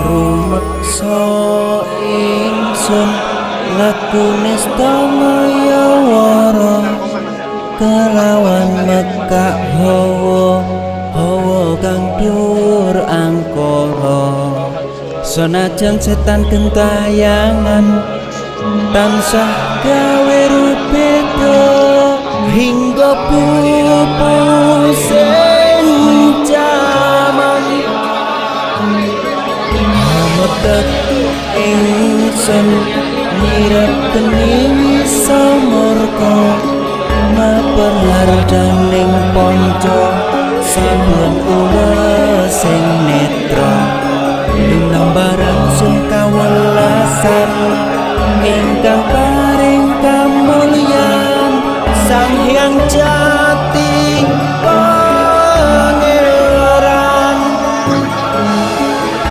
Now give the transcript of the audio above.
rumeksa ingsun lakune stamaya wara kelawan mekak hawa kang dur angkara senajan setan gentayangan tansah gawe rupeda hingga pupu sing jaman metek ingsun mirip geni samurka maperlar daning ponco saben kula sing netra linambaran sing kawelasan ingkang paring kamulyan Sang Hyang Jaya